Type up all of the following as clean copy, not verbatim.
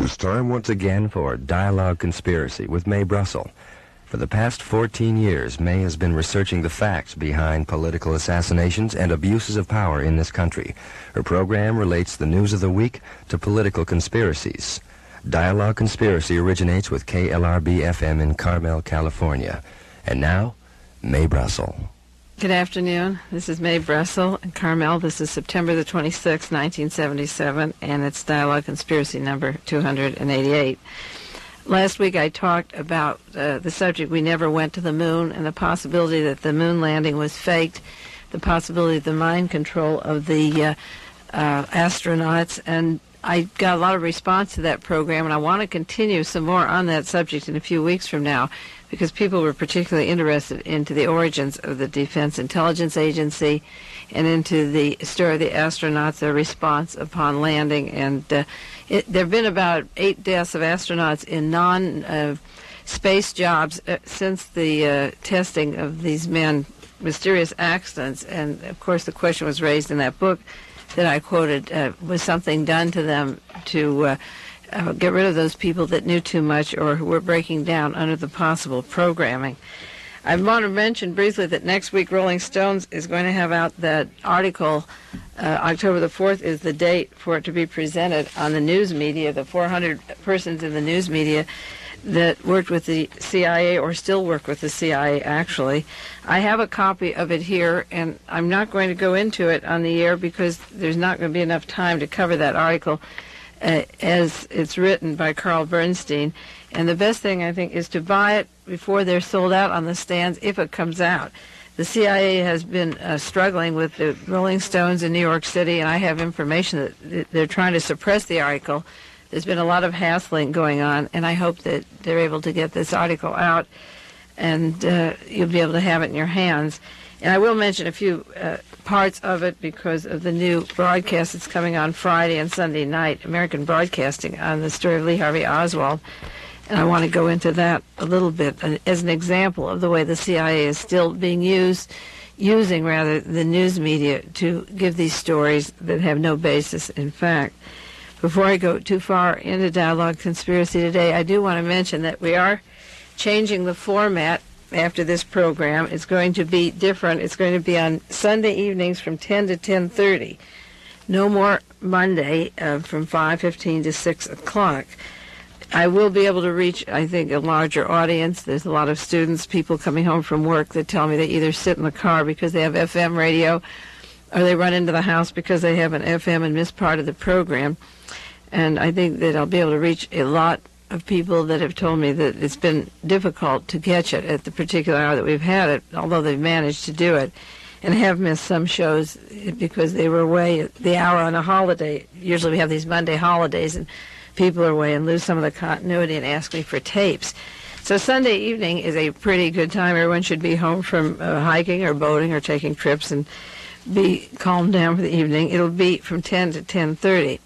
It's time once again for Dialogue Conspiracy with Mae Brussell. For the past 14 years, Mae has been researching the facts behind political assassinations and abuses of power in this country. Her program relates the news of the week to political conspiracies. Dialogue Conspiracy originates with KLRB-FM in Carmel, California. And now, Mae Brussell. Good afternoon. This is Mae Brussell in Carmel. This is September the 26th, 1977, and it's Dialogue Conspiracy number 288. Last week I talked about the subject we never went to the moon and the possibility that the moon landing was faked, the possibility of the mind control of the astronauts, and I got a lot of response to that program, and I want to continue some more on that subject in a few weeks from now, because people were particularly interested into the origins of the Defense Intelligence Agency and into the story of the astronauts, their response upon landing. And there have been about 8 deaths of astronauts in non-space jobs since the testing of these mysterious accidents. And, of course, the question was raised in that book that I quoted, was something done to them to get rid of those people that knew too much or who were breaking down under the possible programming. I want to mention briefly that next week Rolling Stones is going to have out that article. October the 4th is the date for it to be presented on the news media, the 400 persons in the news media that worked with the CIA or still work with the CIA, actually. I have a copy of it here, and I'm not going to go into it on the air because there's not going to be enough time to cover that article as it's written by Carl Bernstein. And the best thing, I think, is to buy it before they're sold out on the stands if it comes out. The CIA has been struggling with the Rolling Stones in New York City, and I have information that they're trying to suppress the article. There's been a lot of hassling going on, and I hope that they're able to get this article out, and you'll be able to have it in your hands. And I will mention a few parts of it because of the new broadcast that's coming on Friday and Sunday night, American Broadcasting, on the story of Lee Harvey Oswald. And I want to go into that a little bit as an example of the way the CIA is still being using the news media to give these stories that have no basis in fact. Before I go too far into Dialogue Conspiracy today, I do want to mention that we are changing the format after this program. It's going to be different. It's going to be on Sunday evenings from 10 to 10:30. No more Monday from 5:15 to 6 o'clock. I will be able to reach, I think, a larger audience. There's a lot of students, people coming home from work that tell me they either sit in the car because they have FM radio or they run into the house because they have an FM and miss part of the program. And I think that I'll be able to reach a lot of people that have told me that it's been difficult to catch it at the particular hour that we've had it, although they've managed to do it, and have missed some shows because they were away at the hour on a holiday. Usually we have these Monday holidays, and people are away and lose some of the continuity and ask me for tapes. So Sunday evening is a pretty good time. Everyone should be home from hiking or boating or taking trips and be calmed down for the evening. It'll be from 10 to 10:30.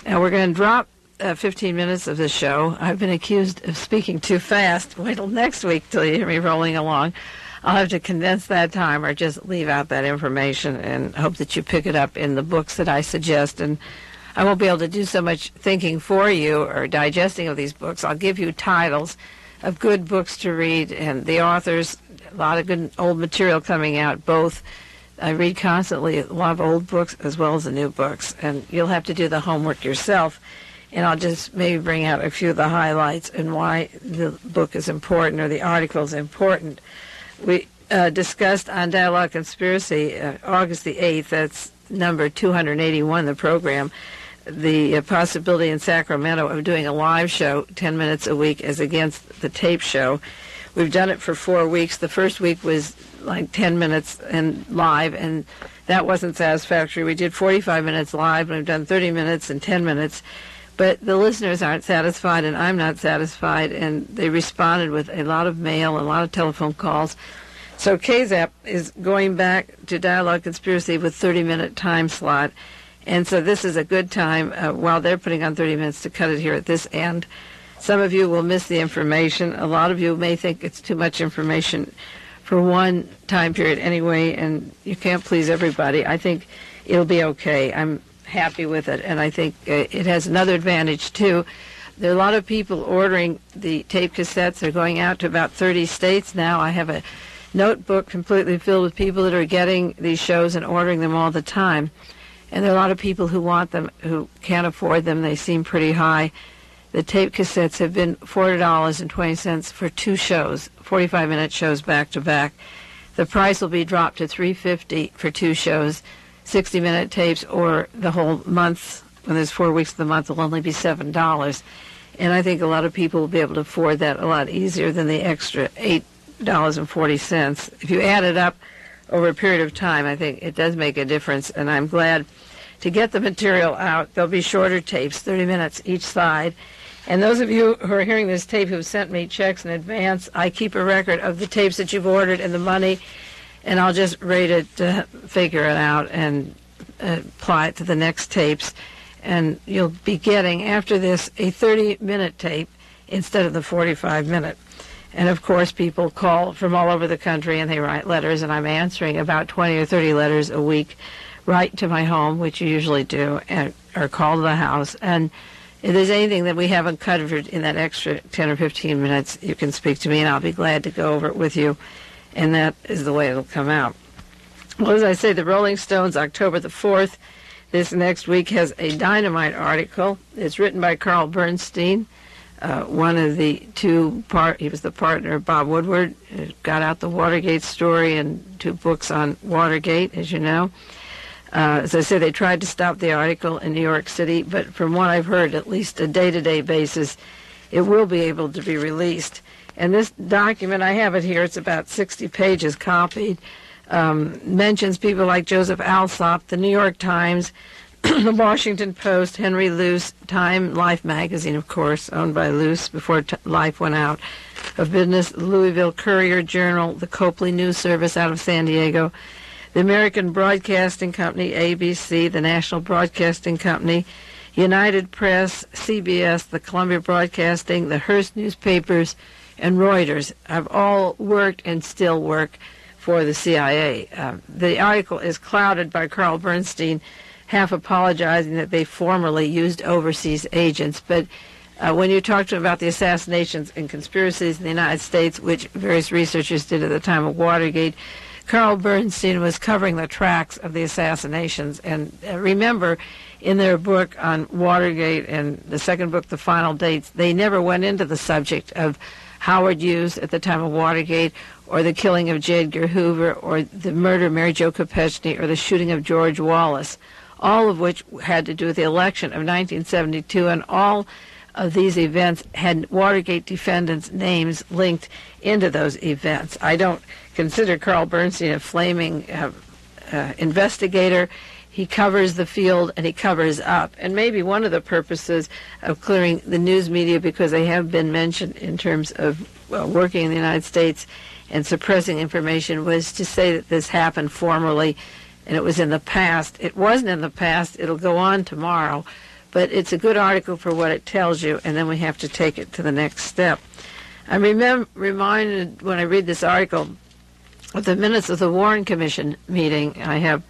Now we're going to drop 15 minutes of the show. I've been accused of speaking too fast. Wait till next week till you hear me rolling along. I'll have to condense that time or just leave out that information and hope that you pick it up in the books that I suggest. And I won't be able to do so much thinking for you or digesting of these books. I'll give you titles of good books to read and the authors, a lot of good old material coming out, both. I read constantly a lot of old books as well as the new books, and you'll have to do the homework yourself. And I'll just maybe bring out a few of the highlights and why the book is important or the article is important. We discussed on Dialogue Conspiracy, August the 8th, that's number 281, the program, the possibility in Sacramento of doing a live show 10 minutes a week as against the tape show. We've done it for 4 weeks. The first week was like 10 minutes and live, and that wasn't satisfactory. We did 45 minutes live, and we've done 30 minutes and 10 minutes. But the listeners aren't satisfied, and I'm not satisfied, and they responded with a lot of mail and a lot of telephone calls. So KZAP is going back to Dialogue Conspiracy with 30-minute time slot. And so this is a good time, while they're putting on 30 minutes, to cut it here at this end. Some of you will miss the information. A lot of you may think it's too much information for one time period anyway, and you can't please everybody. I think it'll be okay. I'm happy with it, and I think it has another advantage, too. There are a lot of people ordering the tape cassettes. They're going out to about 30 states now. I have a notebook completely filled with people that are getting these shows and ordering them all the time. And there are a lot of people who want them, who can't afford them. They seem pretty high. The tape cassettes have been $40.20 for 2 shows, 45-minute shows back-to-back. The price will be dropped to $3.50 for 2 shows, 60-minute tapes, or the whole month, when there's 4 weeks of the month, will only be $7. And I think a lot of people will be able to afford that a lot easier than the extra $8.40. If you add it up over a period of time, I think it does make a difference, and I'm glad to get the material out. There'll be shorter tapes, 30 minutes each side. And those of you who are hearing this tape who've sent me checks in advance, I keep a record of the tapes that you've ordered and the money, and I'll just rate it, figure it out, and apply it to the next tapes. And you'll be getting, after this, a 30-minute tape instead of the 45-minute. And, of course, people call from all over the country, and they write letters, and I'm answering about 20 or 30 letters a week right to my home, which you usually do, or call to the house. And if there's anything that we haven't covered in that extra 10 or 15 minutes, you can speak to me, and I'll be glad to go over it with you. And that is the way it'll come out. Well, as I say, the Rolling Stones, October the 4th, this next week, has a dynamite article. It's written by Carl Bernstein, one of the two, he was the partner of Bob Woodward, got out the Watergate story and 2 books on Watergate, as you know. As I say, they tried to stop the article in New York City, but from what I've heard, at least a day-to-day basis, it will be able to be released. And this document, I have it here, it's about 60 pages copied, mentions people like Joseph Alsop, the New York Times, the Washington Post, Henry Luce, Time, Life magazine, of course, owned by Luce before Life went out of business, Louisville Courier Journal, the Copley News Service out of San Diego, the American Broadcasting Company, ABC, the National Broadcasting Company, United Press, CBS, the Columbia Broadcasting, the Hearst newspapers, and Reuters have all worked and still work for the CIA. The article is clouded by Carl Bernstein, half apologizing that they formerly used overseas agents. But when you talk to him about the assassinations and conspiracies in the United States, which various researchers did at the time of Watergate, Carl Bernstein was covering the tracks of the assassinations. And remember, in their book on Watergate and the second book, The Final Dates, they never went into the subject of Howard Hughes at the time of Watergate, or the killing of J. Edgar Hoover, or the murder of Mary Jo Kopechne, or the shooting of George Wallace, all of which had to do with the election of 1972, and all of these events had Watergate defendants' names linked into those events. I don't consider Carl Bernstein a flaming investigator. He covers the field and he covers up. And maybe one of the purposes of clearing the news media, because they have been mentioned in terms of working in the United States and suppressing information, was to say that this happened formerly and it was in the past. It wasn't in the past. It'll go on tomorrow. But it's a good article for what it tells you, and then we have to take it to the next step. I'm reminded when I read this article of the minutes of the Warren Commission meeting. I have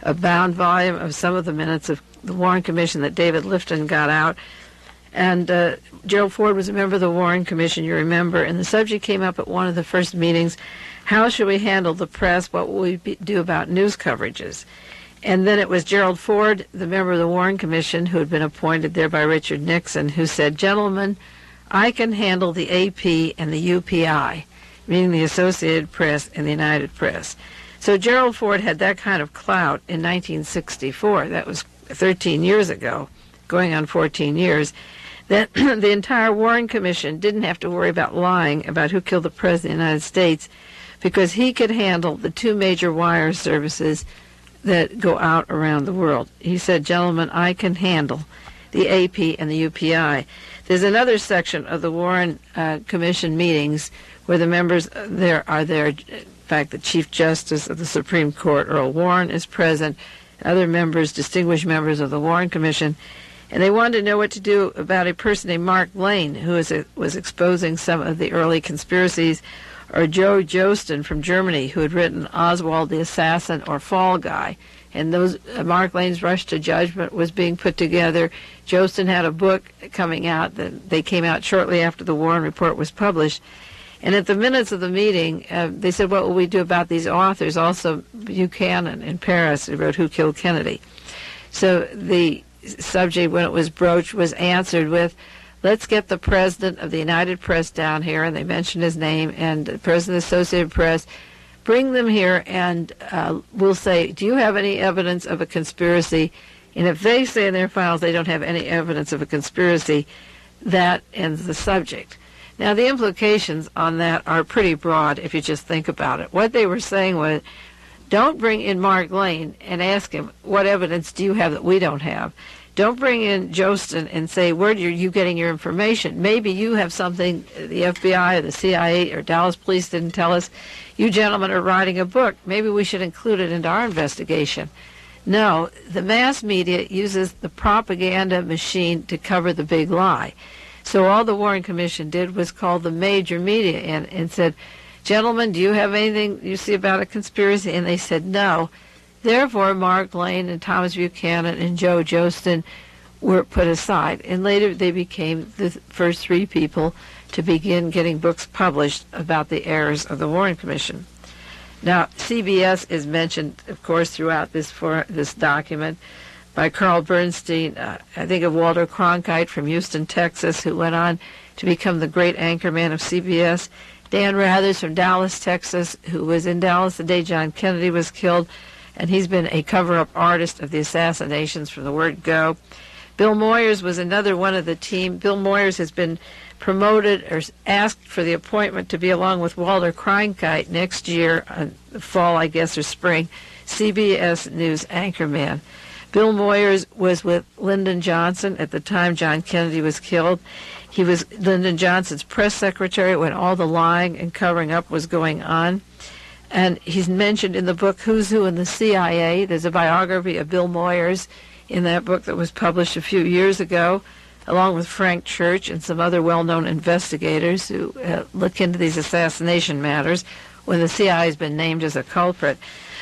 a bound volume of some of the minutes of the Warren Commission that David Lifton got out. And Gerald Ford was a member of the Warren Commission, you remember, and the subject came up at one of the first meetings: how should we handle the press? What will we do about news coverages? And then it was Gerald Ford, the member of the Warren Commission, who had been appointed there by Richard Nixon, who said, "Gentlemen, I can handle the AP and the UPI," meaning the Associated Press and the United Press. So Gerald Ford had that kind of clout in 1964. That was 13 years ago, going on 14 years. That the entire Warren Commission didn't have to worry about lying about who killed the President of the United States, because he could handle the 2 major wire services that go out around the world. He said, "Gentlemen, I can handle the AP and the UPI." There's another section of the Warren Commission meetings where the members there are there. In fact, the Chief Justice of the Supreme Court, Earl Warren, is present. Other members, distinguished members of the Warren Commission. And they wanted to know what to do about a person named Mark Lane, who was exposing some of the early conspiracies, or Joe Josten from Germany, who had written Oswald the Assassin or Fall Guy. and those Mark Lane's Rush to Judgment was being put together. Jostin had a book coming out. They came out shortly after the Warren Report was published. And at the minutes of the meeting, they said, what will we do about these authors? Also, Buchanan in Paris, who wrote Who Killed Kennedy. So the subject, when it was broached, was answered with, let's get the president of the United Press down here, and they mentioned his name, and the president of the Associated Press. Bring them here, and we'll say, do you have any evidence of a conspiracy? And if they say in their files they don't have any evidence of a conspiracy, that ends the subject. Now, the implications on that are pretty broad if you just think about it. What they were saying was, don't bring in Mark Lane and ask him, what evidence do you have that we don't have? Don't bring in Jostin and say, where are you getting your information? Maybe you have something the FBI or the CIA or Dallas police didn't tell us. You gentlemen are writing a book. Maybe we should include it into our investigation. No, the mass media uses the propaganda machine to cover the big lie. So all the Warren Commission did was call the major media in and said, gentlemen, do you have anything you see about a conspiracy? And they said no. Therefore, Mark Lane and Thomas Buchanan and Joe Jostin were put aside. And later they became the first three people to begin getting books published about the errors of the Warren Commission. Now, CBS is mentioned, of course, throughout this document by Carl Bernstein. I think of Walter Cronkite from Houston, Texas, who went on to become the great anchorman of CBS. Dan Rathers from Dallas, Texas, who was in Dallas the day John Kennedy was killed, and he's been a cover-up artist of the assassinations from the word go. Bill Moyers was another one of the team. Bill Moyers has been promoted or asked for the appointment to be, along with Walter Cronkite, next year, fall, I guess, or spring, CBS News anchorman. Bill Moyers was with Lyndon Johnson at the time John Kennedy was killed. He was Lyndon Johnson's press secretary when all the lying and covering up was going on. And he's mentioned in the book Who's Who in the CIA. There's a biography of Bill Moyers in that book that was published a few years ago, along with Frank Church and some other well-known investigators who look into these assassination matters when the CIA has been named as a culprit.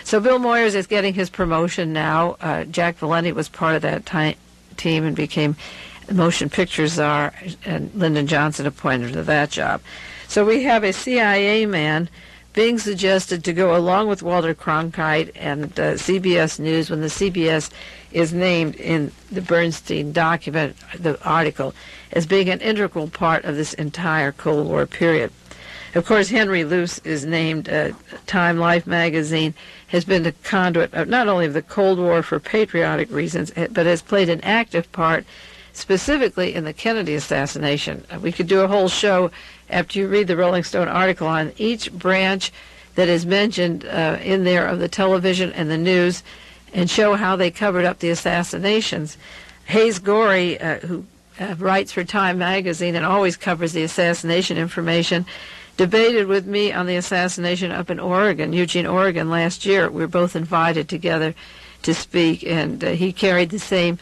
So Bill Moyers is getting his promotion now. Jack Valenti was part of that team and became motion picture czar, and Lyndon Johnson appointed him to that job. So we have a CIA man being suggested to go along with Walter Cronkite and CBS News when the CBS is named in the Bernstein document, the article, as being an integral part of this entire Cold War period. Of course, Henry Luce is named. Time Life magazine has been the conduit of not only of the Cold War for patriotic reasons, but has played an active part specifically in the Kennedy assassination. We could do a whole show after you read the Rolling Stone article on each branch that is mentioned in there of the television and the news, and show how they covered up the assassinations. Hayes Gorey, who writes for Time magazine and always covers the assassination information, debated with me on the assassination up in Oregon, Eugene, Oregon, last year. We were both invited together to speak, and he carried the same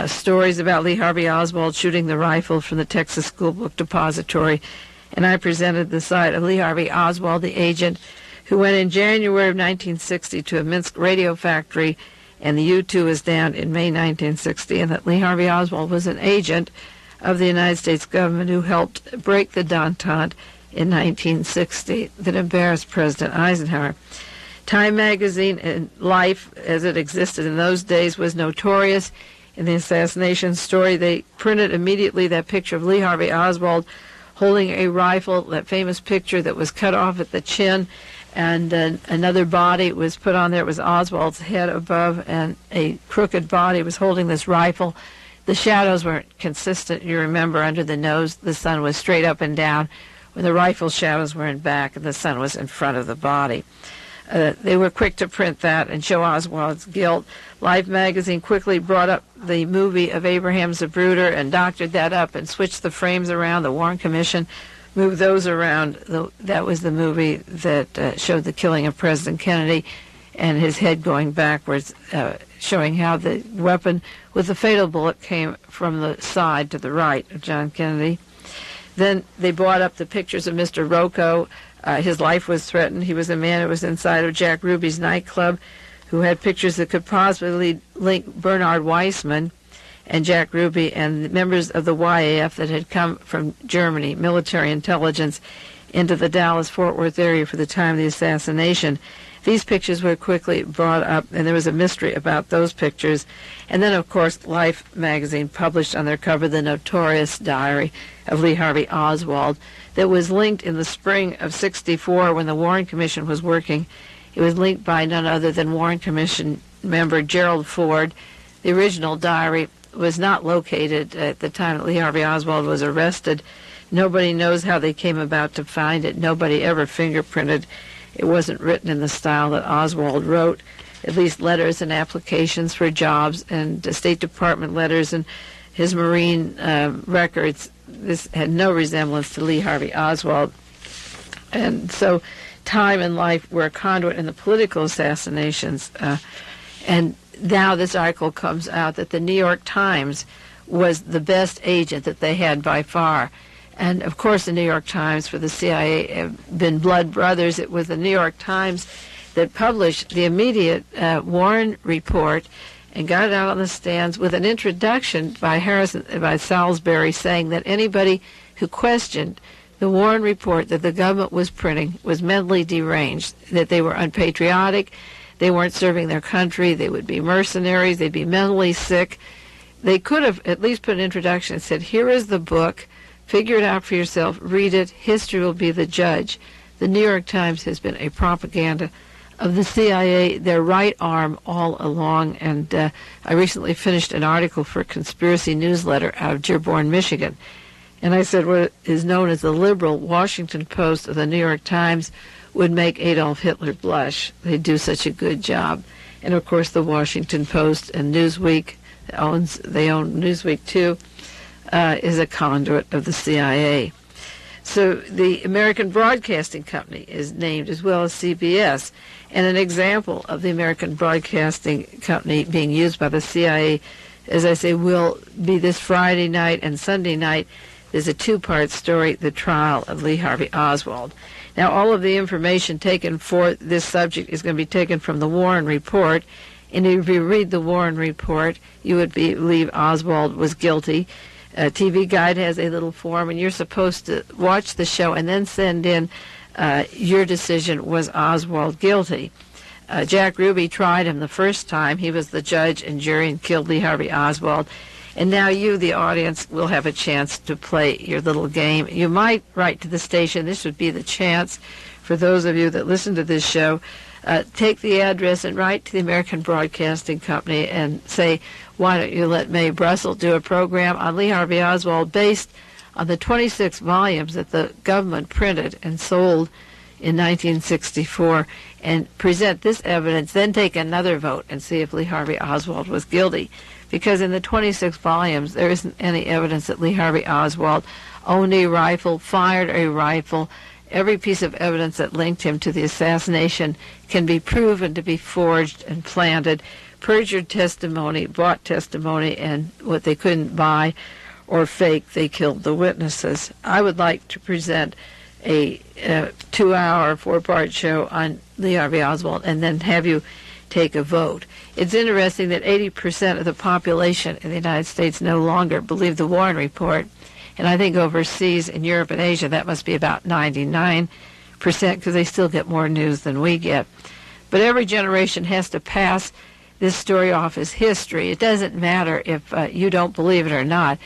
stories about Lee Harvey Oswald shooting the rifle from the Texas School Book Depository, and I presented the side of Lee Harvey Oswald, the agent who went in January of 1960 to a Minsk radio factory, and the U-2 was down in May 1960, and that Lee Harvey Oswald was an agent of the United States government who helped break the détente in 1960 that embarrassed President Eisenhower. Time magazine and Life, as it existed in those days, was notorious in the assassination story. They printed immediately that picture of Lee Harvey Oswald holding a rifle, that famous picture that was cut off at the chin, and another body was put on there. It was Oswald's head above, and a crooked body was holding this rifle. The shadows weren't consistent. You remember, under the nose, the sun was straight up and down, when the rifle shadows were in back and the sun was in front of the body. They were quick to print that and show Oswald's guilt. Life magazine quickly brought up the movie of Abraham Zapruder and doctored that up and switched the frames around. The Warren Commission moved those around. That was the movie that showed the killing of President Kennedy and his head going backwards, showing how the weapon with the fatal bullet came from the side to the right of John Kennedy. Then they brought up the pictures of Mr. Rocco. His life was threatened. He was a man who was inside of Jack Ruby's nightclub, who had pictures that could possibly link Bernard Weissman and Jack Ruby and members of the YAF that had come from Germany, military intelligence, into the Dallas-Fort Worth area for the time of the assassination. These pictures were quickly brought up, and there was a mystery about those pictures. And then, of course, Life magazine published on their cover the notorious diary of Lee Harvey Oswald that was linked in the spring of '64 when the Warren Commission was working. It was linked by none other than Warren Commission member Gerald Ford. The original diary was not located at the time that Lee Harvey Oswald was arrested. Nobody knows how they came about to find it. Nobody ever fingerprinted. It wasn't written in the style that Oswald wrote. At least letters and applications for jobs and State Department letters and his Marine records. This had no resemblance to Lee Harvey Oswald. And so time and life were a conduit in the political assassinations. And now this article comes out that the New York Times was the best agent that they had by far. And, of course, the New York Times for the CIA have been blood brothers. It was the New York Times that published the immediate Warren report and got it out on the stands with an introduction by Salisbury saying that anybody who questioned the Warren report that the government was printing was mentally deranged, that they were unpatriotic, they weren't serving their country, they would be mercenaries, they'd be mentally sick. They could have at least put an introduction and said, here is the book, figure it out for yourself, read it, history will be the judge. The New York Times has been a propaganda of the CIA, their right arm all along, and I recently finished an article for a conspiracy newsletter out of Dearborn, Michigan. And I said what is known as the liberal Washington Post of the New York Times would make Adolf Hitler blush. They do such a good job. And, of course, the Washington Post and Newsweek, they own Newsweek too, is a conduit of the CIA. So the American Broadcasting Company is named, as well as CBS. And an example of the American Broadcasting Company being used by the CIA, as I say, will be this Friday night and Sunday night. There's a two-part story, the trial of Lee Harvey Oswald. Now, all of the information taken for this subject is going to be taken from the Warren Report. And if you read the Warren Report, you would believe Oswald was guilty. TV Guide has a little form, and you're supposed to watch the show and then send in your decision, was Oswald guilty? Jack Ruby tried him the first time. He was the judge and jury and killed Lee Harvey Oswald. And now you, the audience, will have a chance to play your little game. You might write to the station. This would be the chance for those of you that listen to this show. Take the address and write to the American Broadcasting Company and say, why don't you let Mae Brussell do a program on Lee Harvey Oswald based on the 26 volumes that the government printed and sold in 1964 and present this evidence, then take another vote and see if Lee Harvey Oswald was guilty. Because in the 26 volumes, there isn't any evidence that Lee Harvey Oswald owned a rifle, fired a rifle. Every piece of evidence that linked him to the assassination can be proven to be forged and planted, perjured testimony, bought testimony, and what they couldn't buy or fake, they killed the witnesses. I would like to present a 2-hour, 4-part show on Lee Harvey Oswald and then have you take a vote. It's interesting that 80% of the population in the United States no longer believe the Warren Report, and I think overseas in Europe and Asia that must be about 99% because they still get more news than we get. But every generation has to pass this story off as history. It doesn't matter if you don't believe it or not.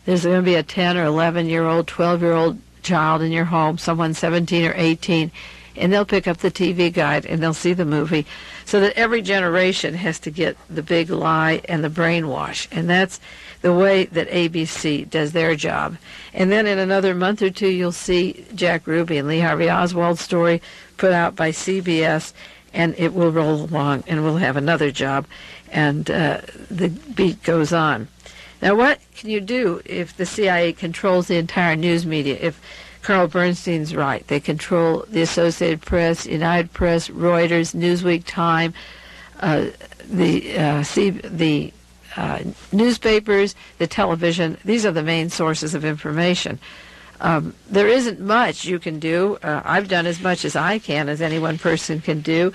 There's going to be a 10 or 11-year-old, 12-year-old child in your home, someone 17 or 18, and they'll pick up the TV Guide and they'll see the movie. So that every generation has to get the big lie and the brainwash. And that's the way that ABC does their job. And then in another month or two, you'll see Jack Ruby and Lee Harvey Oswald's story put out by CBS, and it will roll along, and we'll have another job, and the beat goes on. Now, what can you do if the CIA controls the entire news media? If Carl Bernstein's right, they control the Associated Press, United Press, Reuters, Newsweek, Time, the newspapers, the television. These are the main sources of information. There isn't much you can do. I've done as much as I can, as any one person can do.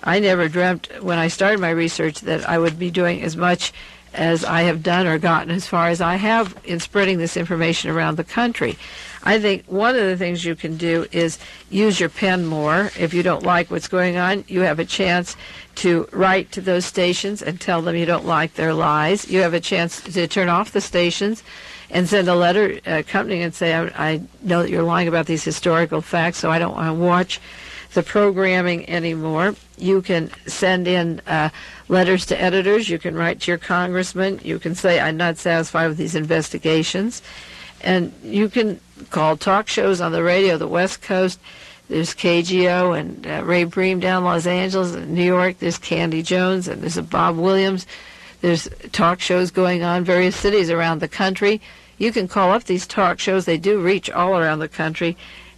I never dreamt when I started my research that I would be doing as much as I have done or gotten as far as I have in spreading this information around the country. I think one of the things you can do is use your pen more. If you don't like what's going on, you have a chance to write to those stations and tell them you don't like their lies. You have a chance to turn off the stations and send a letter accompanying and say, I know that you're lying about these historical facts, so I don't want to watch the programming anymore. You can send in letters to editors. You can write to your congressman. You can say, I'm not satisfied with these investigations. And you can call talk shows on the radio, the West Coast. There's KGO and Ray Bream down Los Angeles and New York. There's Candy Jones and there's a Bob Williams. There's talk shows going on in various cities around the country. You can call up these talk shows. They do reach all around the country,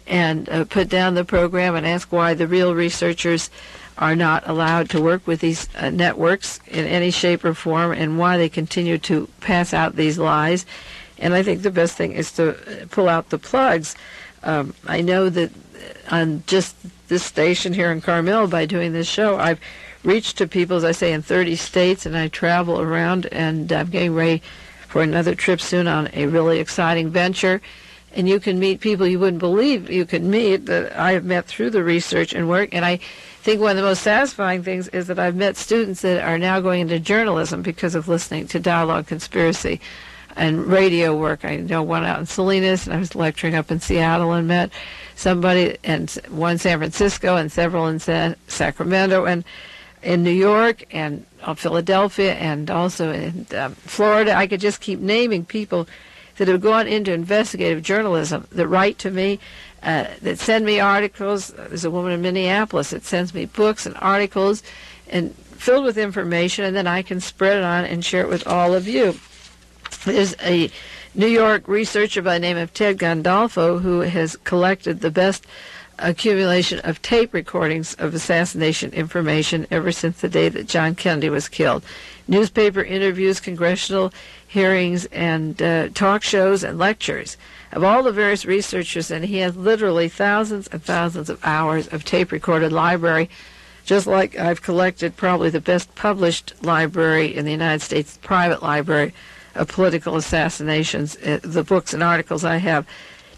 and put down the program and ask why the real researchers are not allowed to work with these networks in any shape or form, and why they continue to pass out these lies. And I think the best thing is to pull out the plugs. I know that on just this station here in Carmel, by doing this show, I've reached to people, as I say, in 30 states, and I travel around, and I'm getting ready for another trip soon on a really exciting venture. And you can meet people you wouldn't believe you could meet that I have met through the research and work. And I think one of the most satisfying things is that I've met students that are now going into journalism because of listening to Dialogue Conspiracy and radio work. I know one out in Salinas, and I was lecturing up in Seattle and met somebody, and one in San Francisco, and several in Sacramento, and in New York, and Philadelphia, and also in Florida. I could just keep naming people that have gone into investigative journalism that write to me, that send me articles. There's a woman in Minneapolis that sends me books and articles and filled with information, and then I can spread it on and share it with all of you. There's a New York researcher by the name of Ted Gandolfo who has collected the best accumulation of tape recordings of assassination information ever since the day that John Kennedy was killed. Newspaper interviews, congressional hearings, and talk shows and lectures of all the various researchers, and he has literally thousands and thousands of hours of tape-recorded library, just like I've collected probably the best published library in the United States, private library of political assassinations. The books and articles I have.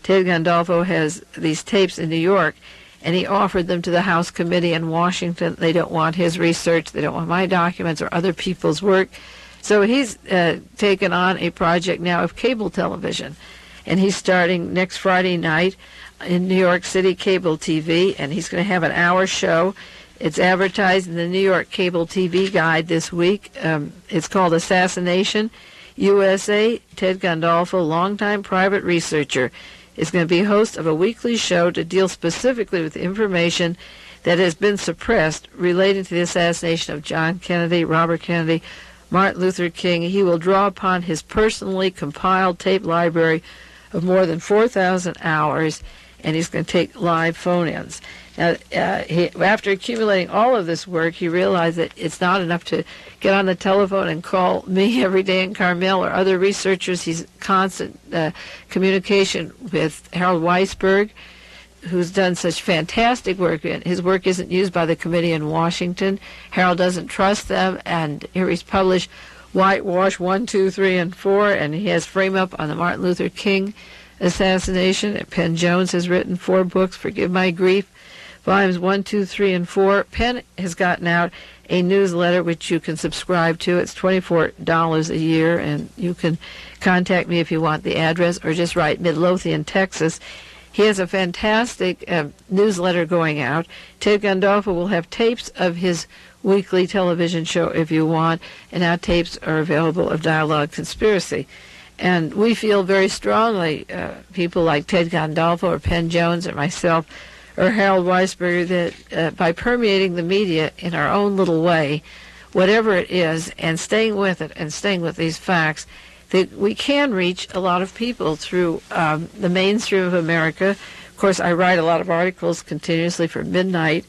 Ted Gandolfo has these tapes in New York, and he offered them to the House Committee in Washington. They don't want his research. They don't want my documents or other people's work. So he's taken on a project now of cable television, and he's starting next Friday night in New York City cable TV, and he's going to have an hour show. It's advertised in the New York Cable TV Guide this week. It's called Assassination USA. Ted Gandolfo, longtime private researcher, is going to be host of a weekly show to deal specifically with information that has been suppressed relating to the assassination of John Kennedy, Robert Kennedy, Martin Luther King. He will draw upon his personally compiled tape library of more than 4,000 hours, and he's going to take live phone-ins. Now, after accumulating all of this work, he realized that it's not enough to get on the telephone and call me every day in Carmel or other researchers. He's in constant communication with Harold Weisberg, who's done such fantastic work. His work isn't used by the committee in Washington. Harold doesn't trust them, and here he's published Whitewash 1, 2, 3, and 4, and he has frame-up on the Martin Luther King assassination. Penn Jones has written 4 books, Forgive My Grief, Volumes 1, 2, 3, and 4. Penn has gotten out a newsletter which you can subscribe to. It's $24 a year, and you can contact me if you want the address, or just write Midlothian, Texas. He has a fantastic newsletter going out. Ted Gandolfo will have tapes of his weekly television show if you want, and now tapes are available of Dialogue Conspiracy. And we feel very strongly, people like Ted Gandolfo or Penn Jones or myself or Harold Weisberg, that by permeating the media in our own little way, whatever it is, and staying with it and staying with these facts, that we can reach a lot of people through the mainstream of America. Of course, I write a lot of articles continuously for Midnight,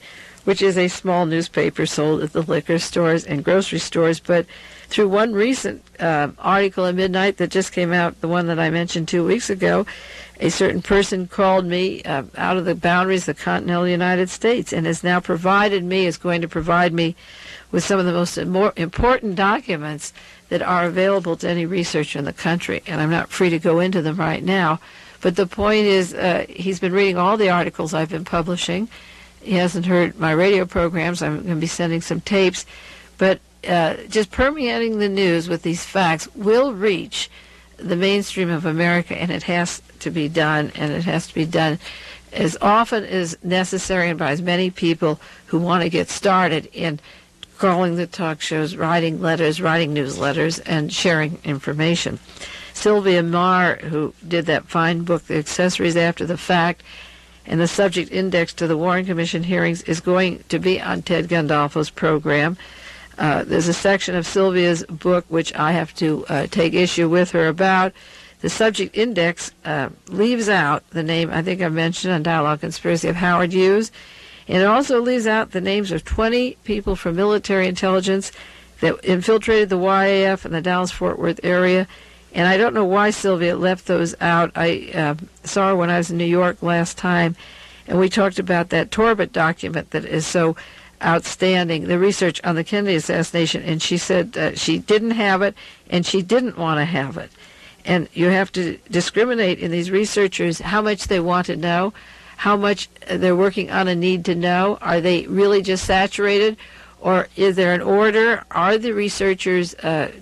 which is a small newspaper sold at the liquor stores and grocery stores. But through one recent article at midnight that just came out, the one that I mentioned 2 weeks ago, a certain person called me out of the boundaries of the continental United States and is going to provide me with some of the most important documents that are available to any researcher in the country. And I'm not free to go into them right now. But the point is, he's been reading all the articles I've been publishing. He hasn't heard my radio programs. I'm going to be sending some tapes. But just permeating the news with these facts will reach the mainstream of America, and it has to be done, and it has to be done as often as necessary and by as many people who want to get started in calling the talk shows, writing letters, writing newsletters, and sharing information. Sylvia Marr, who did that fine book, The Accessories After the Fact, and the subject index to the Warren Commission hearings, is going to be on Ted Gandolfo's program. There's a section of Sylvia's book which I have to take issue with her about. The subject index leaves out the name, I think I mentioned on Dialogue Conspiracy, of Howard Hughes, and it also leaves out the names of 20 people from military intelligence that infiltrated the YAF in the Dallas-Fort Worth area. And I don't know why Sylvia left those out. I saw her when I was in New York last time, and we talked about that Torbett document that is so outstanding, the research on the Kennedy assassination, and she said she didn't have it, and she didn't want to have it. And you have to discriminate in these researchers how much they want to know, how much they're working on a need to know. Are they really just saturated, or is there an order? Are the researchers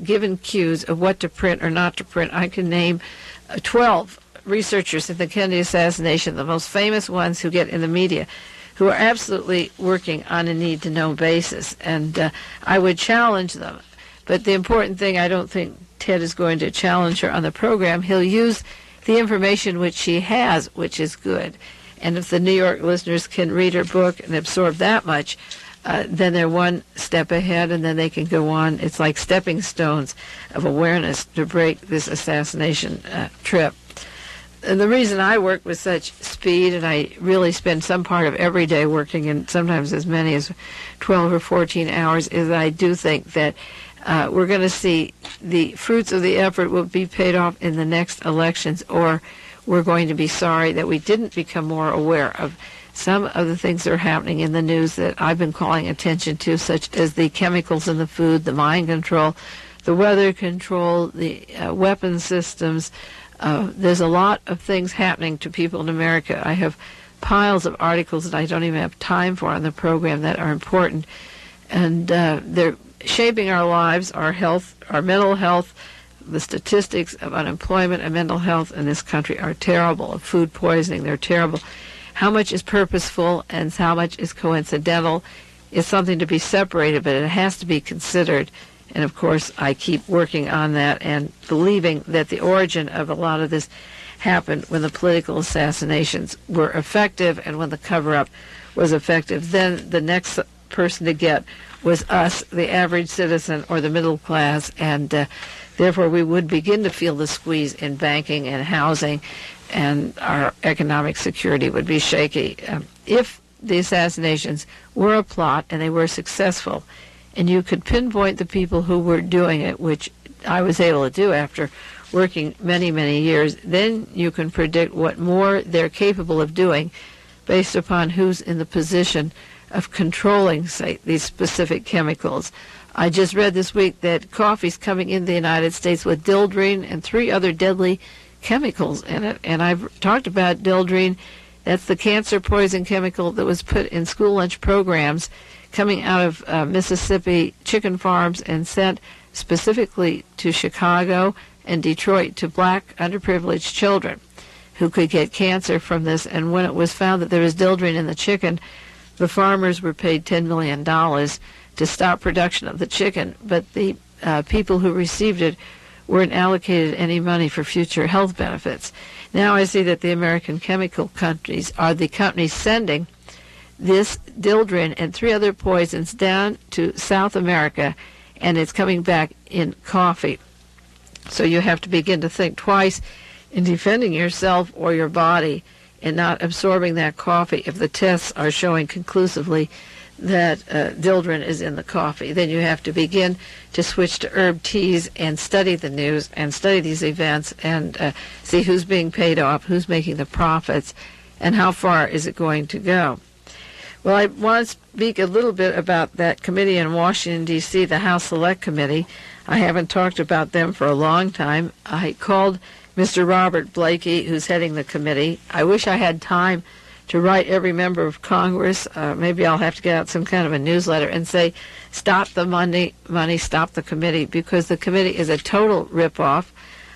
given cues of what to print or not to print? I can name 12 researchers in the Kennedy assassination, the most famous ones who get in the media, who are absolutely working on a need-to-know basis. And I would challenge them. But the important thing, I don't think Ted is going to challenge her on the program. He'll use the information which she has, which is good. And if the New York listeners can read her book and absorb that much, then they're one step ahead, and then they can go on. It's like stepping stones of awareness to break this assassination trip. And the reason I work with such speed, and I really spend some part of every day working, and sometimes as many as 12 or 14 hours, is I do think that we're going to see the fruits of the effort will be paid off in the next elections, or we're going to be sorry that we didn't become more aware of some of the things that are happening in the news that I've been calling attention to, such as the chemicals in the food, the mind control, the weather control, the weapon systems. There's a lot of things happening to people in America. I have piles of articles that I don't even have time for on the program that are important. And they're shaping our lives, our health, our mental health. The statistics of unemployment and mental health in this country are terrible. Of food poisoning, they're terrible. How much is purposeful and how much is coincidental is something to be separated, but it has to be considered. And, of course, I keep working on that and believing that the origin of a lot of this happened when the political assassinations were effective and when the cover-up was effective. Then the next person to get was us, the average citizen or the middle class, and therefore we would begin to feel the squeeze in banking and housing, and our economic security would be shaky. If the assassinations were a plot and they were successful, and you could pinpoint the people who were doing it, which I was able to do after working many, many years, then you can predict what more they're capable of doing based upon who's in the position of controlling, say, these specific chemicals. I just read this week that coffee's coming in the United States with dildrine and 3 other deadly chemicals in it. And I've talked about dildrine. That's the cancer poison chemical that was put in school lunch programs coming out of Mississippi chicken farms and sent specifically to Chicago and Detroit to black underprivileged children who could get cancer from this. And when it was found that there was dildrine in the chicken, the farmers were paid $10 million to stop production of the chicken, but the people who received it weren't allocated any money for future health benefits. Now I see that the American chemical companies are the companies sending this dildrine and 3 other poisons down to South America, and it's coming back in coffee. So you have to begin to think twice in defending yourself or your body and not absorbing that coffee if the tests are showing conclusively that dildrin is in the coffee. Then you have to begin to switch to herb teas and study the news and study these events and see who's being paid off, who's making the profits, and how far is it going to go. Well, I want to speak a little bit about that committee in Washington, D.C., the House Select Committee. I haven't talked about them for a long time. I called Mr. Robert Blakey, who's heading the committee. I wish I had time to write every member of Congress. Maybe I'll have to get out some kind of a newsletter and say, stop the money, stop the committee, because the committee is a total ripoff.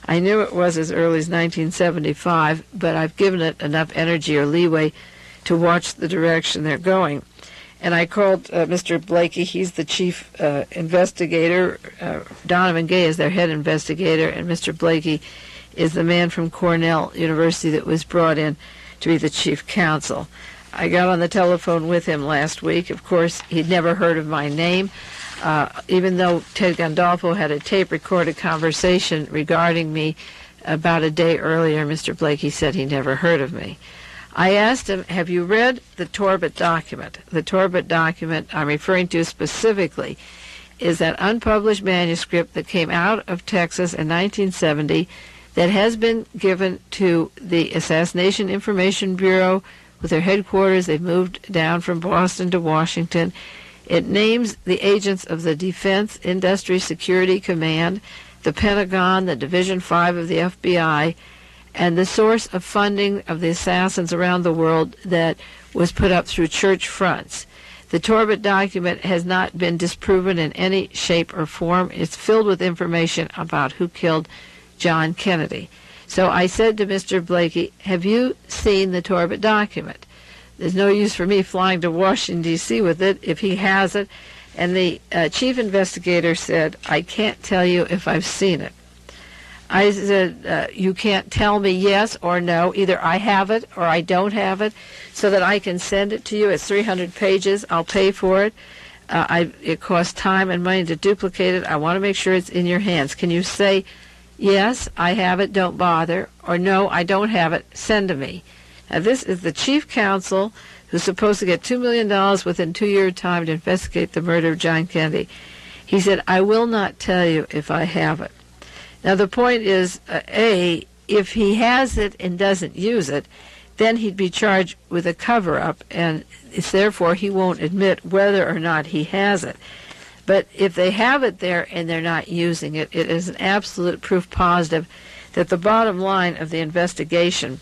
I knew it was as early as 1975, but I've given it enough energy or leeway to watch the direction they're going. And I called Mr. Blakey. He's the chief investigator. Donovan Gay is their head investigator, and Mr. Blakey is the man from Cornell University that was brought in to be the chief counsel. I got on the telephone with him last week. Of course, he'd never heard of my name, even though Ted Gandolfo had a tape-recorded conversation regarding me about a day earlier. Mr. Blakey said he never heard of me. I asked him, have you read the Torbett document? The Torbett document I'm referring to specifically is that unpublished manuscript that came out of Texas in 1970 that has been given to the Assassination Information Bureau with their headquarters. They've moved down from Boston to Washington. It names the agents of the Defense Industry Security Command, the Pentagon, the Division 5 of the FBI, and the source of funding of the assassins around the world that was put up through church fronts. The Torbett document has not been disproven in any shape or form. It's filled with information about who killed John Kennedy. So I said to Mr. Blakey, have you seen the Torbett document? There's no use for me flying to Washington, D.C. with it if he has it. And the chief investigator said, I can't tell you if I've seen it. I said, you can't tell me yes or no. Either I have it or I don't have it so that I can send it to you. It's 300 pages. I'll pay for it. It costs time and money to duplicate it. I want to make sure it's in your hands. Can you say, yes, I have it, don't bother, or no, I don't have it, send to me? Now, this is the chief counsel who's supposed to get $2 million within 2-year time to investigate the murder of John Kennedy. He said, I will not tell you if I have it. Now, the point is, A, if he has it and doesn't use it, then he'd be charged with a cover-up, and it's therefore he won't admit whether or not he has it. But if they have it there and they're not using it, it is an absolute proof positive that the bottom line of the investigation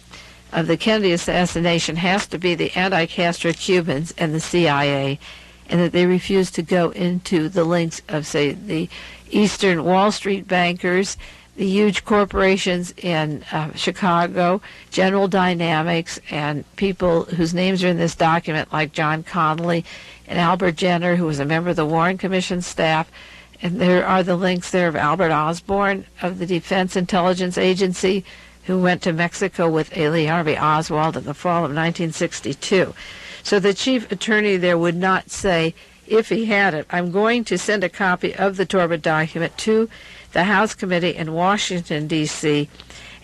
of the Kennedy assassination has to be the anti-Castro Cubans and the CIA, and that they refuse to go into the links of, say, the Eastern Wall Street bankers, the huge corporations in Chicago, General Dynamics, and people whose names are in this document, like John Connolly and Albert Jenner, who was a member of the Warren Commission staff. And there are the links there of Albert Osborne of the Defense Intelligence Agency, who went to Mexico with A. Lee Harvey Oswald in the fall of 1962. So the chief attorney there would not say, if he had it, I'm going to send a copy of the Torbett document to the House Committee in Washington, D.C.,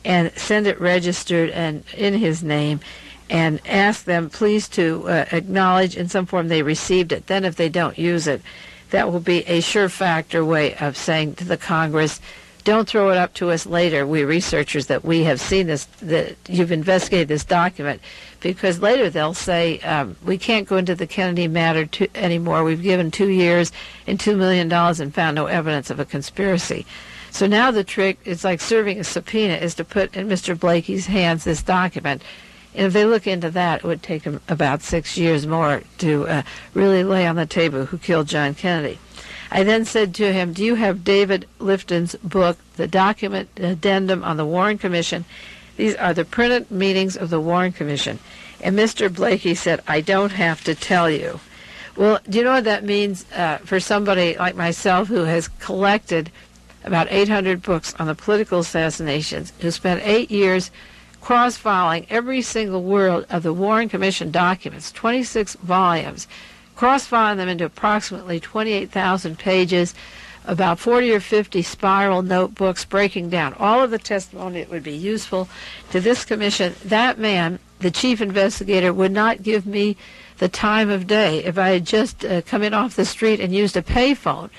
and send it registered and in his name, and ask them please to acknowledge in some form they received it. Then if they don't use it, that will be a sure-factor way of saying to the Congress, don't throw it up to us later, we researchers, that we have seen this, that you've investigated this document, because later they'll say, we can't go into the Kennedy matter anymore. We've given 2 years and $2 million and found no evidence of a conspiracy. So now the trick, it's like serving a subpoena, is to put in Mr. Blakey's hands this document. And if they look into that, it would take them about 6 years more to really lay on the table who killed John Kennedy. I then said to him, do you have David Lifton's book, The Document Addendum on the Warren Commission? These are the printed meetings of the Warren Commission. And Mr. Blakey said, I don't have to tell you. Well, do you know what that means for somebody like myself who has collected about 800 books on the political assassinations, who spent 8 years cross-filing every single word of the Warren Commission documents, 26 volumes, cross-filing them into approximately 28,000 pages about 40 or 50 spiral notebooks breaking down all of the testimony that would be useful to this commission. That man, the chief investigator, would not give me the time of day. If I had just come in off the street and used a payphone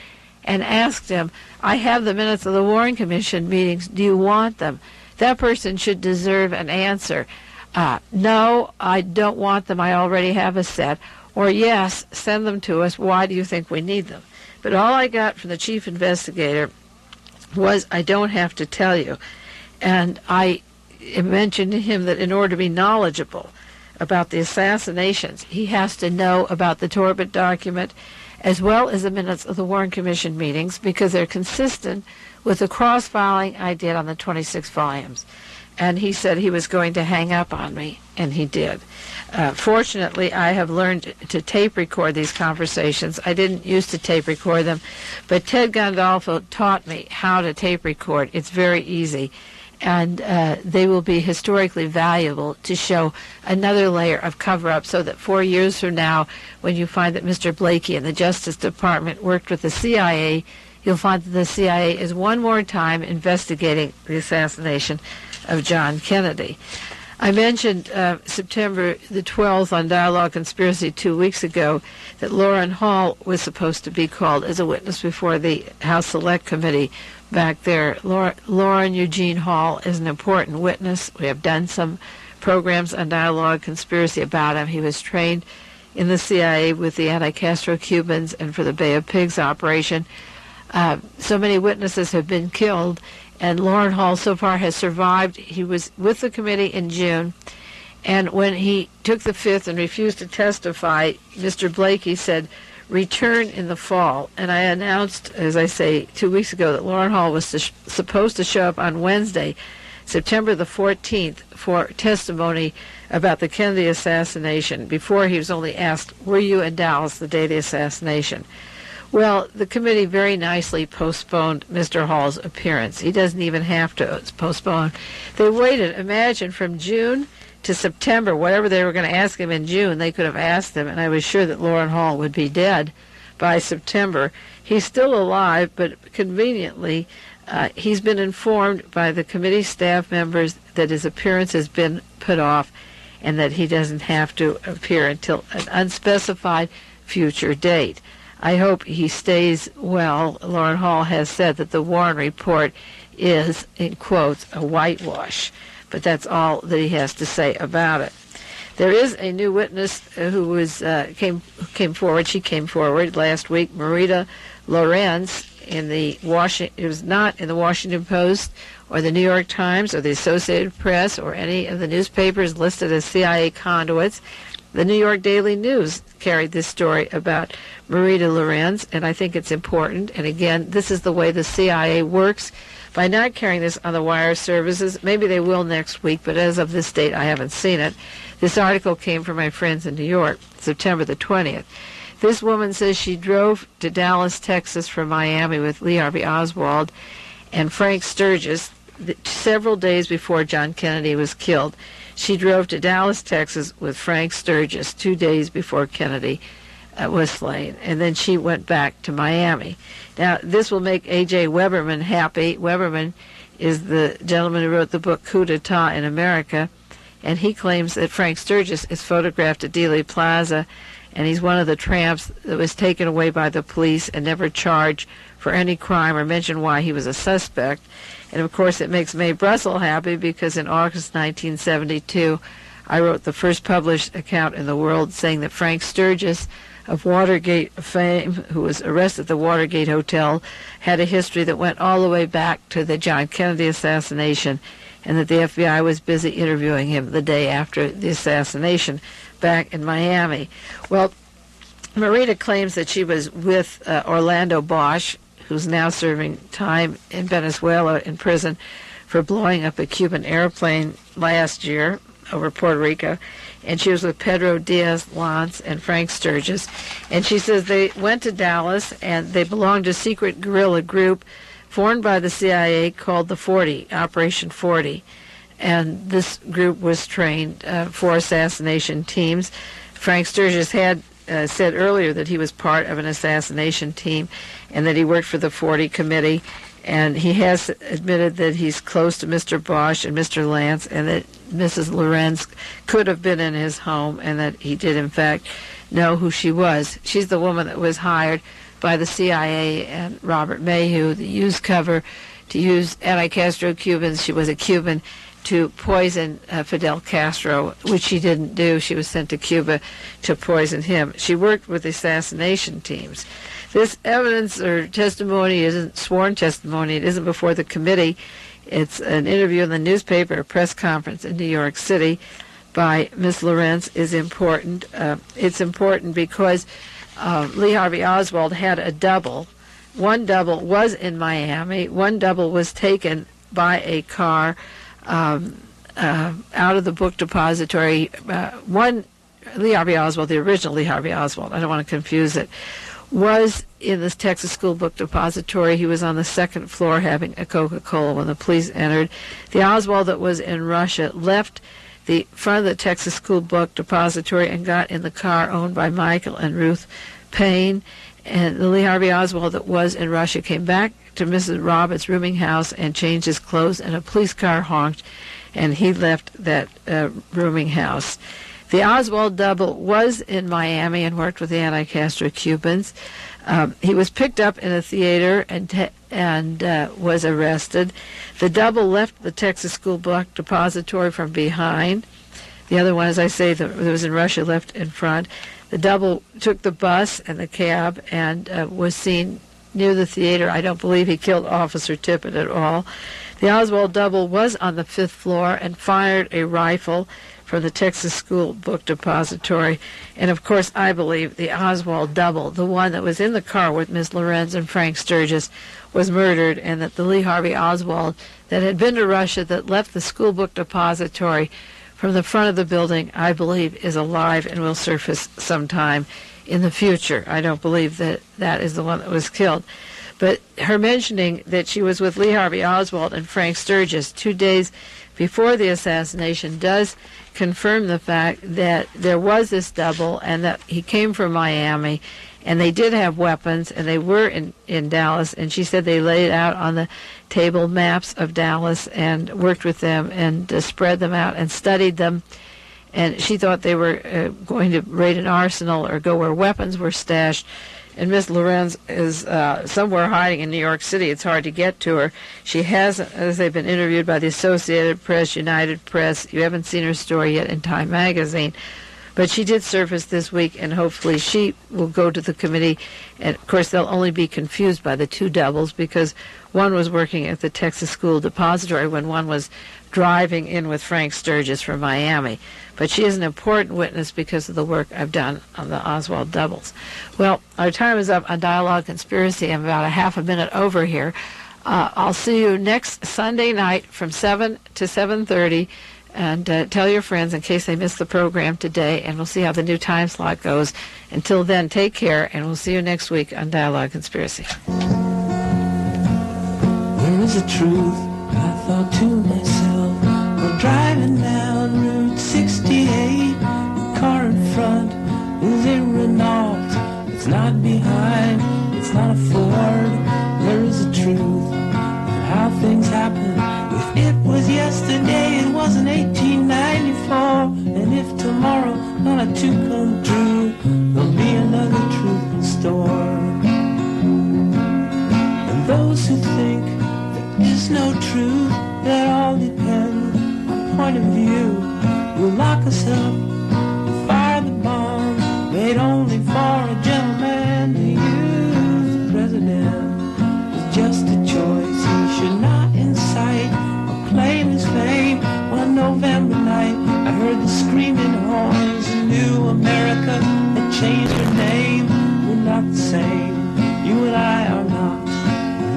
and asked him, I have the minutes of the Warren Commission meetings, do you want them? That person should deserve an answer. No, I don't want them, I already have a set. Or yes, send them to us, why do you think we need them? But all I got from the chief investigator was, I don't have to tell you. And I mentioned to him that in order to be knowledgeable about the assassinations, he has to know about the Torbett document as well as the minutes of the Warren Commission meetings, because they're consistent with the cross-filing I did on the 26 volumes. And he said he was going to hang up on me, and he did. Fortunately, I have learned to tape record these conversations. I didn't used to tape record them, but Ted Gandolfo taught me how to tape record. It's very easy, and they will be historically valuable to show another layer of cover-up, so that 4 years from now, when you find that Mr. Blakey and the Justice Department worked with the CIA, you'll find that the CIA is one more time investigating the assassination of John Kennedy. I mentioned September the 12th on Dialogue Conspiracy 2 weeks ago that Lauren Hall was supposed to be called as a witness before the House Select Committee back there. Lauren Eugene Hall is an important witness. We have done some programs on Dialogue Conspiracy about him. He was trained in the CIA with the anti-Castro Cubans and for the Bay of Pigs operation. So many witnesses have been killed, and Lauren Hall so far has survived. He was with the committee in June, and when he took the fifth and refused to testify, Mr. Blakey said, return in the fall. And I announced, as I say, 2 weeks ago, that Lauren Hall was supposed to show up on Wednesday, September the 14th, for testimony about the Kennedy assassination. Before, he was only asked, were you in Dallas the day of the assassination? Well, the committee very nicely postponed Mr. Hall's appearance. He doesn't even have to postpone. They waited, imagine, from June to September. Whatever they were going to ask him in June, they could have asked him, and I was sure that Lauren Hall would be dead by September. He's still alive, but conveniently, he's been informed by the committee staff members that his appearance has been put off and that he doesn't have to appear until an unspecified future date. I hope he stays well. Lauren Hall has said that the Warren report is, in quotes, a whitewash, but that's all that he has to say about it. There is a new witness who was came forward. She came forward last week, Marita Lorenz, in the it was not in the Washington Post or the New York Times or the Associated Press or any of the newspapers listed as CIA conduits. The New York Daily News carried this story about Marita Lorenz, and I think it's important. And again, this is the way the CIA works. By not carrying this on the wire services, maybe they will next week, but as of this date, I haven't seen it. This article came from my friends in New York, September the 20th. This woman says she drove to Dallas, Texas from Miami with Lee Harvey Oswald and Frank Sturgis several days before John Kennedy was killed. She drove to Dallas, Texas with Frank Sturgis 2 days before Kennedy was slain, and then she went back to Miami. Now, this will make A.J. Weberman happy. Weberman is the gentleman who wrote the book Coup d'etat in America, and he claims that Frank Sturgis is photographed at Dealey Plaza, and he's one of the tramps that was taken away by the police and never charged for any crime or mentioned why he was a suspect. And of course it makes Mae Brussell happy because in August 1972 I wrote the first published account in the world saying that Frank Sturgis of Watergate fame, who was arrested at the Watergate Hotel, had a history that went all the way back to the John Kennedy assassination, and that the FBI was busy interviewing him the day after the assassination back in Miami. Well, Marita claims that she was with Orlando Bosch, who's now serving time in Venezuela in prison for blowing up a Cuban airplane last year over Puerto Rico. And she was with Pedro Diaz-Lance and Frank Sturgis. And she says they went to Dallas, and they belonged to a secret guerrilla group formed by the CIA called the 40, Operation 40. And this group was trained for assassination teams. Frank Sturgis had said earlier that he was part of an assassination team and that he worked for the 40 Committee. And he has admitted that he's close to Mr. Bosch and Mr. Lance, and that Mrs. Lorenz could have been in his home, and that he did, in fact, know who she was. She's the woman that was hired by the CIA and Robert Mayhew, the use cover, to use anti-Castro Cubans. She was a Cuban to poison Fidel Castro, which she didn't do. She was sent to Cuba to poison him. She worked with assassination teams. This evidence or testimony isn't sworn testimony. It isn't before the committee. It's an interview in the newspaper, a press conference in New York City by Miss Lorenz is important. It's important because Lee Harvey Oswald had a double. One double was in Miami. One double was taken by a car out of the book depository. Lee Harvey Oswald, the original Lee Harvey Oswald, I don't want to confuse it, was in the Texas School Book Depository. He was on the second floor having a Coca-Cola when the police entered. The Oswald that was in Russia left the front of the Texas School Book Depository and got in the car owned by Michael and Ruth Payne. And the Lee Harvey Oswald that was in Russia came back to Mrs. Roberts' rooming house and changed his clothes, and a police car honked, and he left that rooming house. The Oswald double was in Miami and worked with the anti-Castro Cubans. He was picked up in a theater and was arrested. The double left the Texas School Book Depository from behind. The other one, as I say, that was in Russia, left in front. The double took the bus and the cab and was seen near the theater. I don't believe he killed Officer Tippit at all. The Oswald double was on the 5th floor and fired a rifle from the Texas School Book Depository. And, of course, I believe the Oswald double, the one that was in the car with Miss Lorenz and Frank Sturgis, was murdered, and that the Lee Harvey Oswald that had been to Russia that left the School Book Depository from the front of the building, I believe, is alive and will surface sometime in the future. I don't believe that that is the one that was killed. But her mentioning that she was with Lee Harvey Oswald and Frank Sturgis 2 days before the assassination does confirm the fact that there was this double and that he came from Miami, and they did have weapons, and they were in Dallas, and she said they laid out on the table maps of Dallas and worked with them and spread them out and studied them. And she thought they were going to raid an arsenal or go where weapons were stashed. And Miss Lorenz is somewhere hiding in New York City. It's hard to get to her. She hasn't, as they've been interviewed by the Associated Press, United Press. You haven't seen her story yet in Time Magazine. But she did surface this week, and hopefully she will go to the committee. And, of course, they'll only be confused by the two doubles because one was working at the Texas School Depository when one was driving in with Frank Sturgis from Miami. But she is an important witness because of the work I've done on the Oswald doubles. Well, our time is up on Dialogue Conspiracy. I'm about a half a minute over here. I'll see you next Sunday night from 7 to 7:30. And tell your friends in case they missed the program today, and we'll see how the new time slot goes. Until then, take care, and we'll see you next week on Dialogue Conspiracy. Where is the truth? I thought to myself, we're driving down Route 68. The car in front is a Renault. It's not behind, it's not a Ford. Where is the truth? And how things happen. If it was yesterday, it wasn't 1894. And if tomorrow not to come true, there'll be another truth in store. And those who think there is no truth, that all depends on point of view, will lock us up, fire the bomb, made only for a gentleman to use. The president is just a choice. He should not incite or claim his fame. One November night, I heard the screaming horns. A new America had changed her name. We're not the same. You and I are not.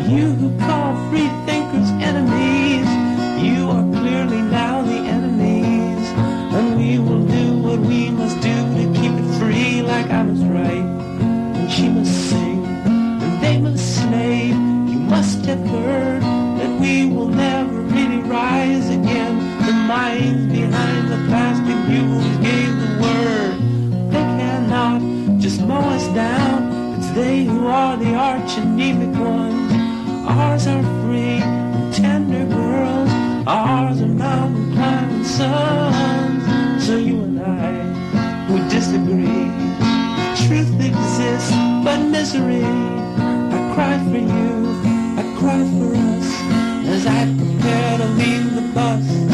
You who call free thinkers enemies, you are clearly now the enemies. And we will do what we must do to keep it free, like I'm Ours are mountain climbing sons. So you and I would disagree. Truth exists, but misery. I cried for you, I cried for us, as I prepare to leave the bus.